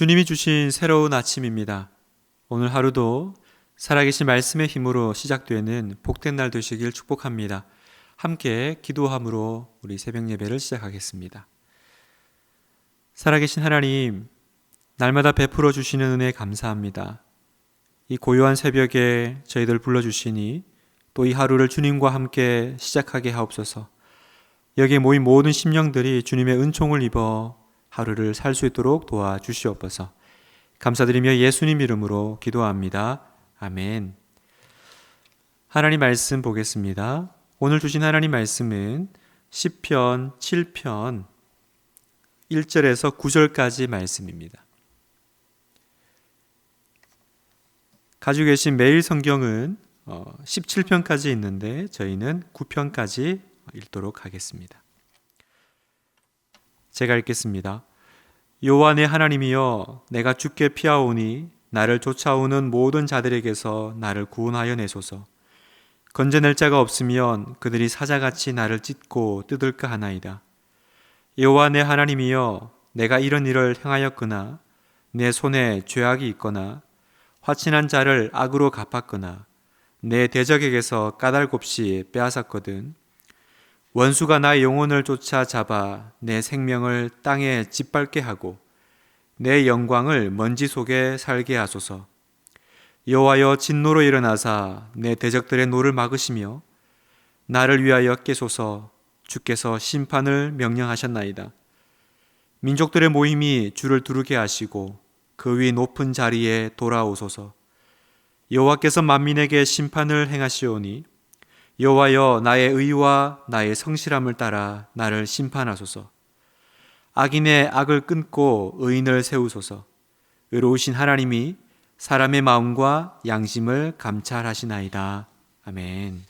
주님이 주신 새로운 아침입니다. 오늘 하루도 살아계신 말씀의 힘으로 시작되는 복된 날 되시길 축복합니다. 함께 기도함으로 우리 새벽 예배를 시작하겠습니다. 살아계신 하나님, 날마다 베풀어 주시는 은혜 감사합니다. 이 고요한 새벽에 저희들 불러주시니 또 이 하루를 주님과 함께 시작하게 하옵소서. 여기에 모인 모든 심령들이 주님의 은총을 입어 하루를 살 수 있도록 도와주시옵소서. 감사드리며 예수님 이름으로 기도합니다. 아멘. 하나님 말씀 보겠습니다. 오늘 주신 하나님 말씀은 시편 7편 1절에서 9절까지 말씀입니다. 가지고 계신 매일 성경은 17편까지 있는데 저희는 9편까지 읽도록 하겠습니다. 제가 읽겠습니다. 여호와 내 하나님이여, 내가 주께 피하오니 나를 쫓아오는 모든 자들에게서 나를 구원하여 내소서. 건져낼 자가 없으면 그들이 사자같이 나를 찢고 뜯을까 하나이다. 여호와 내 하나님이여, 내가 이런 일을 행하였거나 내 손에 죄악이 있거나 화친한 자를 악으로 갚았거나 내 대적에게서 까닭없이 빼앗았거든 원수가 나의 영혼을 쫓아 잡아 내 생명을 땅에 짓밟게 하고 내 영광을 먼지 속에 살게 하소서. 여호와여, 진노로 일어나사 내 대적들의 노를 막으시며 나를 위하여 깨소서. 주께서 심판을 명령하셨나이다. 민족들의 모임이 주를 두르게 하시고 그 위 높은 자리에 돌아오소서. 여호와께서 만민에게 심판을 행하시오니 여호와여, 나의 의와 나의 성실함을 따라 나를 심판하소서. 악인의 악을 끊고 의인을 세우소서. 의로우신 하나님이 사람의 마음과 양심을 감찰하시나이다. 아멘.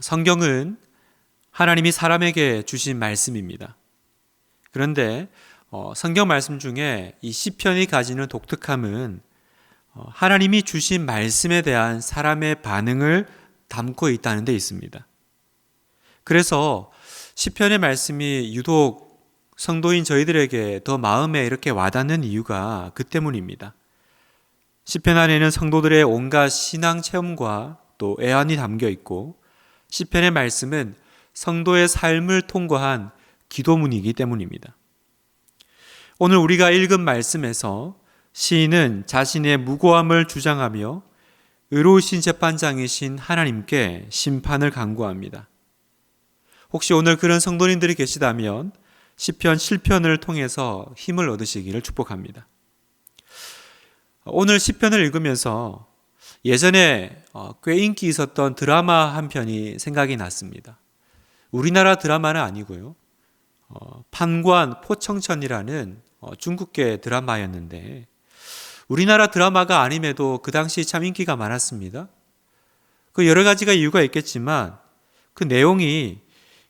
성경은 하나님이 사람에게 주신 말씀입니다. 그런데 성경 말씀 중에 이 시편이 가지는 독특함은 하나님이 주신 말씀에 대한 사람의 반응을 담고 있다는 데 있습니다. 그래서 시편의 말씀이 유독 성도인 저희들에게 더 마음에 이렇게 와닿는 이유가 그 때문입니다. 시편 안에는 성도들의 온갖 신앙 체험과 또 애환이 담겨 있고 시편의 말씀은 성도의 삶을 통과한 기도문이기 때문입니다. 오늘 우리가 읽은 말씀에서 시인은 자신의 무고함을 주장하며 의로우신 재판장이신 하나님께 심판을 간구합니다. 혹시 오늘 그런 성도님들이 계시다면 시편 7편을 통해서 힘을 얻으시기를 축복합니다. 오늘 시편을 읽으면서 예전에 꽤 인기 있었던 드라마 한 편이 생각이 났습니다. 우리나라 드라마는 아니고요. 판관 포청천이라는 중국계 드라마였는데 우리나라 드라마가 아님에도 그 당시 참 인기가 많았습니다. 그 여러 가지가 이유가 있겠지만 그 내용이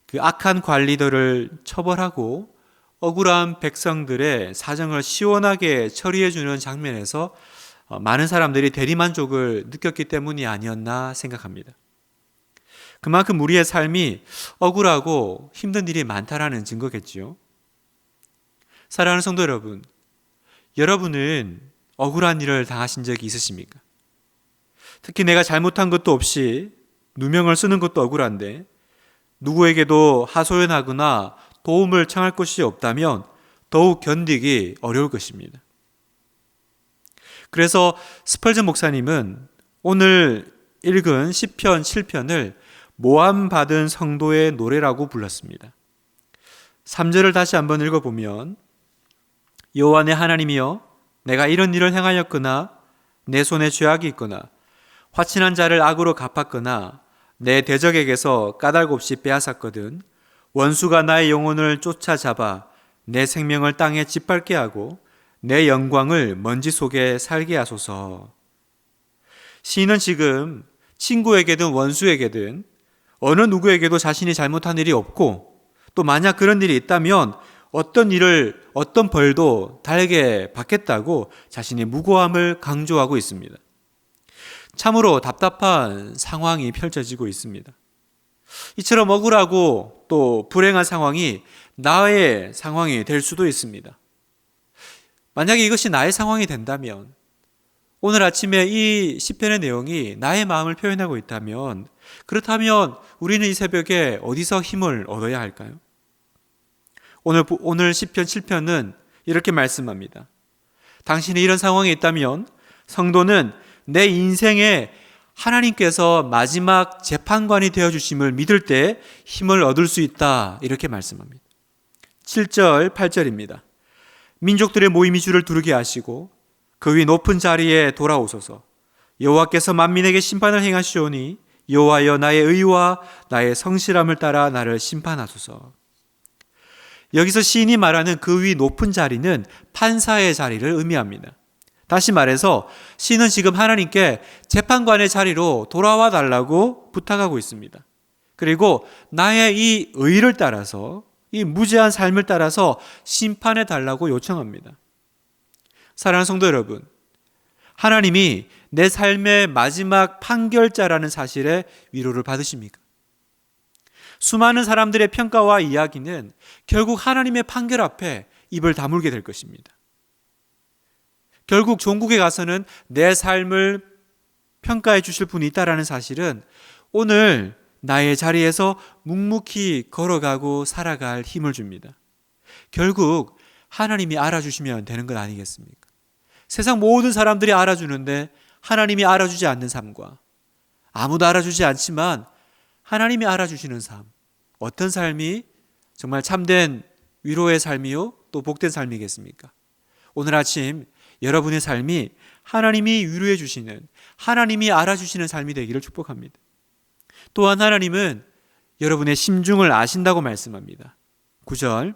그 악한 관리들을 처벌하고 억울한 백성들의 사정을 시원하게 처리해주는 장면에서 많은 사람들이 대리만족을 느꼈기 때문이 아니었나 생각합니다. 그만큼 우리의 삶이 억울하고 힘든 일이 많다라는 증거겠지요. 사랑하는 성도 여러분, 여러분은 억울한 일을 당하신 적이 있으십니까? 특히 내가 잘못한 것도 없이 누명을 쓰는 것도 억울한데 누구에게도 하소연하거나 도움을 청할 것이 없다면 더욱 견디기 어려울 것입니다. 그래서 스펄전 목사님은 오늘 읽은 시편 7편을 모함받은 성도의 노래라고 불렀습니다. 3절을 다시 한번 읽어보면 여호와 내 하나님이여, 내가 이런 일을 행하였거나 내 손에 죄악이 있거나 화친한 자를 악으로 갚았거나 내 대적에게서 까닭없이 빼앗았거든 원수가 나의 영혼을 쫓아잡아 내 생명을 땅에 짓밟게 하고 내 영광을 먼지 속에 살게 하소서. 시인은 지금 친구에게든 원수에게든 어느 누구에게도 자신이 잘못한 일이 없고 또 만약 그런 일이 있다면 어떤 벌도 달게 받겠다고 자신의 무고함을 강조하고 있습니다. 참으로 답답한 상황이 펼쳐지고 있습니다. 이처럼 억울하고 또 불행한 상황이 나의 상황이 될 수도 있습니다. 만약에 이것이 나의 상황이 된다면, 오늘 아침에 이 시편의 내용이 나의 마음을 표현하고 있다면, 그렇다면 우리는 이 새벽에 어디서 힘을 얻어야 할까요? 오늘 시편 7편은 이렇게 말씀합니다. 당신이 이런 상황에 있다면 성도는 내 인생에 하나님께서 마지막 재판관이 되어주심을 믿을 때 힘을 얻을 수 있다, 이렇게 말씀합니다. 7절, 8절입니다. 민족들의 모임이 주를 두르게 하시고 그 위 높은 자리에 돌아오소서. 여호와께서 만민에게 심판을 행하시오니 여호와여, 나의 의와 나의 성실함을 따라 나를 심판하소서. 여기서 시인이 말하는 그 위 높은 자리는 판사의 자리를 의미합니다. 다시 말해서 시인은 지금 하나님께 재판관의 자리로 돌아와 달라고 부탁하고 있습니다. 그리고 나의 이 의를 따라서, 이 무죄한 삶을 따라서 심판해 달라고 요청합니다. 사랑하는 성도 여러분, 하나님이 내 삶의 마지막 판결자라는 사실에 위로를 받으십니까? 수많은 사람들의 평가와 이야기는 결국 하나님의 판결 앞에 입을 다물게 될 것입니다. 결국 종국에 가서는 내 삶을 평가해 주실 분이 있다는 사실은 오늘 나의 자리에서 묵묵히 걸어가고 살아갈 힘을 줍니다. 결국 하나님이 알아주시면 되는 것 아니겠습니까? 세상 모든 사람들이 알아주는데 하나님이 알아주지 않는 삶과, 아무도 알아주지 않지만 하나님이 알아주시는 삶, 어떤 삶이 정말 참된 위로의 삶이요, 또 복된 삶이겠습니까? 오늘 아침 여러분의 삶이 하나님이 위로해 주시는, 하나님이 알아주시는 삶이 되기를 축복합니다. 또한 하나님은 여러분의 심중을 아신다고 말씀합니다. 9절,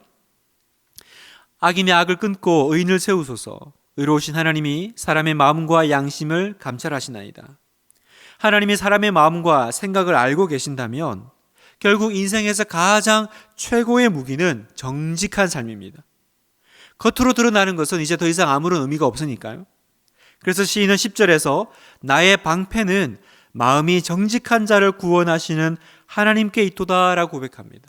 악인의 악을 끊고 의인을 세우소서. 의로우신 하나님이 사람의 마음과 양심을 감찰하시나이다. 하나님이 사람의 마음과 생각을 알고 계신다면 결국 인생에서 가장 최고의 무기는 정직한 삶입니다. 겉으로 드러나는 것은 이제 더 이상 아무런 의미가 없으니까요. 그래서 시인은 10절에서 나의 방패는 마음이 정직한 자를 구원하시는 하나님께 있도다라고 고백합니다.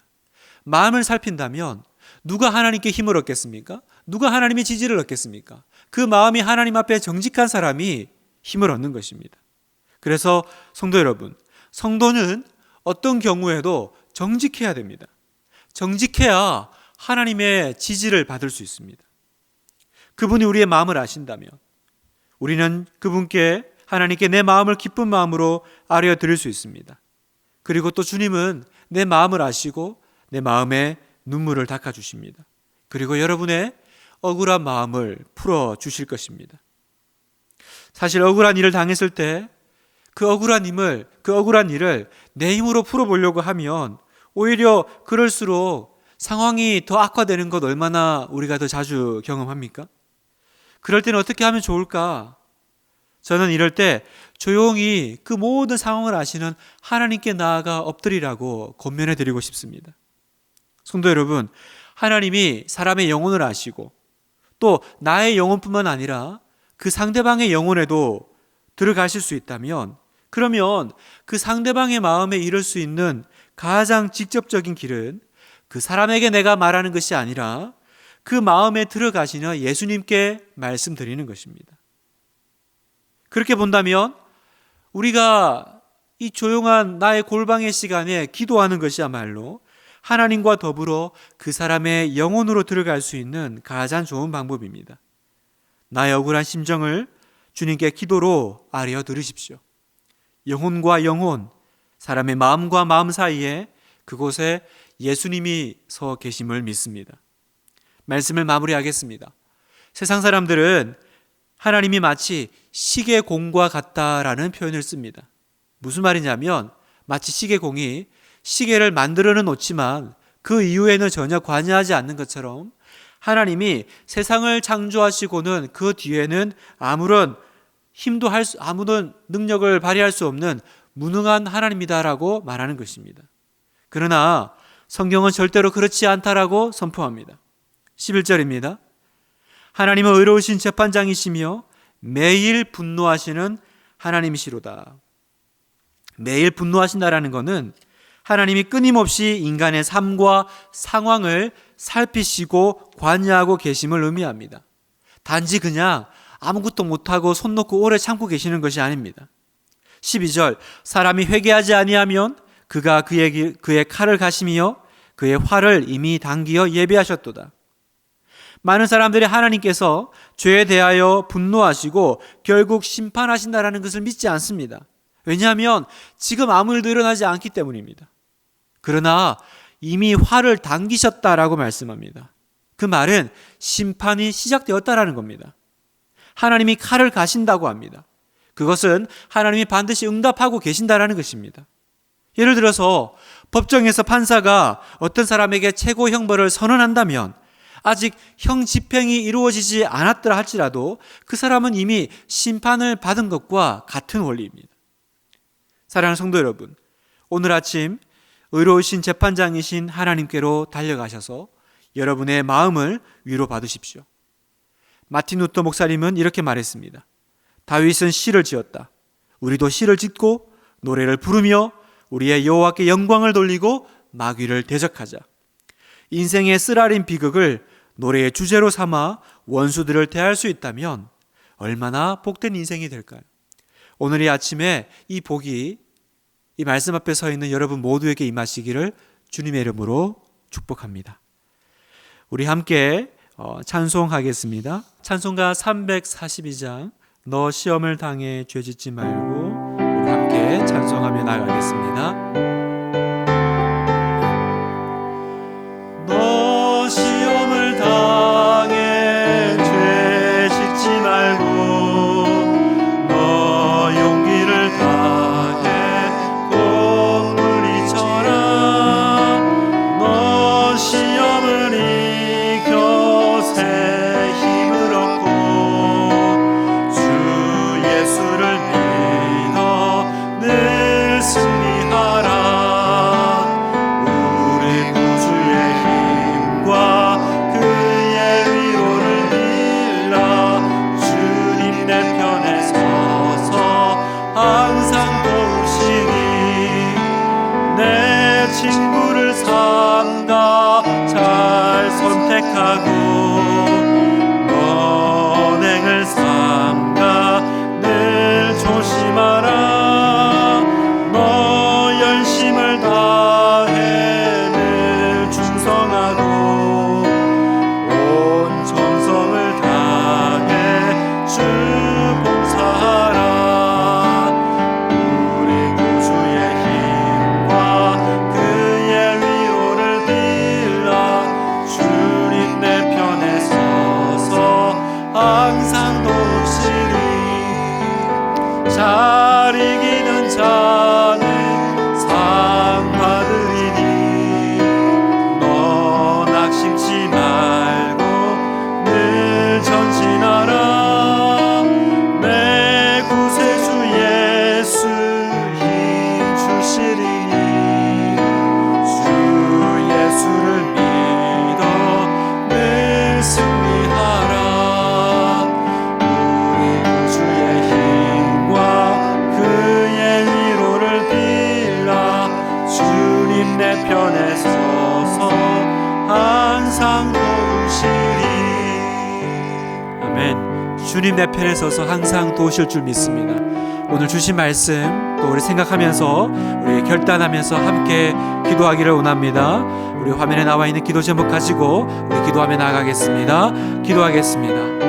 마음을 살핀다면 누가 하나님께 힘을 얻겠습니까? 누가 하나님의 지지를 얻겠습니까? 그 마음이 하나님 앞에 정직한 사람이 힘을 얻는 것입니다. 그래서 성도 여러분, 성도는 어떤 경우에도 정직해야 됩니다. 정직해야 하나님의 지지를 받을 수 있습니다. 그분이 우리의 마음을 아신다면 우리는 그분께, 하나님께 내 마음을 기쁜 마음으로 아뢰어 드릴 수 있습니다. 그리고 또 주님은 내 마음을 아시고 내 마음에 눈물을 닦아 주십니다. 그리고 여러분의 억울한 마음을 풀어 주실 것입니다. 사실 억울한 일을 당했을 때 그 억울한 일을 내 힘으로 풀어보려고 하면 오히려 그럴수록 상황이 더 악화되는 것 얼마나 우리가 더 자주 경험합니까? 그럴 때는 어떻게 하면 좋을까? 저는 이럴 때 조용히 그 모든 상황을 아시는 하나님께 나아가 엎드리라고 권면해 드리고 싶습니다. 성도 여러분, 하나님이 사람의 영혼을 아시고 또 나의 영혼뿐만 아니라 그 상대방의 영혼에도 들어가실 수 있다면, 그러면 그 상대방의 마음에 이를 수 있는 가장 직접적인 길은 그 사람에게 내가 말하는 것이 아니라 그 마음에 들어가시는 예수님께 말씀드리는 것입니다. 그렇게 본다면 우리가 이 조용한 나의 골방의 시간에 기도하는 것이야말로 하나님과 더불어 그 사람의 영혼으로 들어갈 수 있는 가장 좋은 방법입니다. 나의 억울한 심정을 주님께 기도로 아뢰어 들으십시오. 영혼과 영혼, 사람의 마음과 마음 사이에 그곳에 예수님이 서 계심을 믿습니다. 말씀을 마무리하겠습니다. 세상 사람들은 하나님이 마치 시계공과 같다라는 표현을 씁니다. 무슨 말이냐면 마치 시계공이 시계를 만들어는 놓지만 그 이후에는 전혀 관여하지 않는 것처럼 하나님이 세상을 창조하시고는 그 뒤에는 아무런 힘도 아무런 능력을 발휘할 수 없는 무능한 하나님이다라고 말하는 것입니다. 그러나 성경은 절대로 그렇지 않다라고 선포합니다. 11절입니다. 하나님은 의로우신 재판장이시며 매일 분노하시는 하나님이시로다. 매일 분노하신다라는 것은 하나님이 끊임없이 인간의 삶과 상황을 살피시고 관여하고 계심을 의미합니다. 단지 그냥 아무것도 못하고 손 놓고 오래 참고 계시는 것이 아닙니다. 12절, 사람이 회개하지 아니하면 그가 그의 칼을 가시며 그의 활을 이미 당기어 예비하셨도다. 많은 사람들이 하나님께서 죄에 대하여 분노하시고 결국 심판하신다라는 것을 믿지 않습니다. 왜냐하면 지금 아무 일도 일어나지 않기 때문입니다. 그러나 이미 활을 당기셨다라고 말씀합니다. 그 말은 심판이 시작되었다라는 겁니다. 하나님이 칼을 가신다고 합니다. 그것은 하나님이 반드시 응답하고 계신다라는 것입니다. 예를 들어서 법정에서 판사가 어떤 사람에게 최고 형벌을 선언한다면 아직 형 집행이 이루어지지 않았더라 할지라도 그 사람은 이미 심판을 받은 것과 같은 원리입니다. 사랑하는 성도 여러분, 오늘 아침 의로우신 재판장이신 하나님께로 달려가셔서 여러분의 마음을 위로받으십시오. 마틴 루터 목사님은 이렇게 말했습니다. 다윗은 시를 지었다. 우리도 시를 짓고 노래를 부르며 우리의 여호와께 영광을 돌리고 마귀를 대적하자. 인생의 쓰라린 비극을 노래의 주제로 삼아 원수들을 대할 수 있다면 얼마나 복된 인생이 될까요? 오늘 이 아침에 이 복이 이 말씀 앞에 서 있는 여러분 모두에게 임하시기를 주님의 이름으로 축복합니다. 우리 함께 찬송하겠습니다. 찬송가 342장 너 시험을 당해 죄짓지 말고, 우리 함께 찬송하며 나가겠습니다. 너 시험을 당해 죄짓지 말고, 너 용기를 다해 꼭 부딪혀라. 너 시험을 이겨 새 힘을 얻고 주 예수를 믿어 늘 승리하라. 우리 구주의 힘과 그의 위로를 빌라. 주님 내 편에 서서 항상 도우시니 내 친구를 삼가 잘 선택하고 언행을 삼가 늘 조심하라. 너 열심을 다해 늘 충성하고 온 정성을 다해 주 봉사하라. 우리 구주의 힘과 그의 위로를 빌라. 주님 내 편에 서서 항상 도우시니 잘 이기는 자는 상 받으리니 너 낙심치 말고 늘 전진하라. 내 구세주 예수 힘 주시리니 주 예수를 믿어 늘 승리하라. 우리 구주의 힘과 그의 위로를 빌라. 주님 내 편에 서서 항상 도우시리. 아멘. 주님 내 편에 서서 항상 도우실 줄 믿습니다. 오늘 주신 말씀 또 우리 생각하면서 우리 결단하면서 함께 기도하기를 원합니다. 우리 화면에 나와 있는 기도 제목 가지고 우리 기도하며 나가겠습니다. 기도하겠습니다.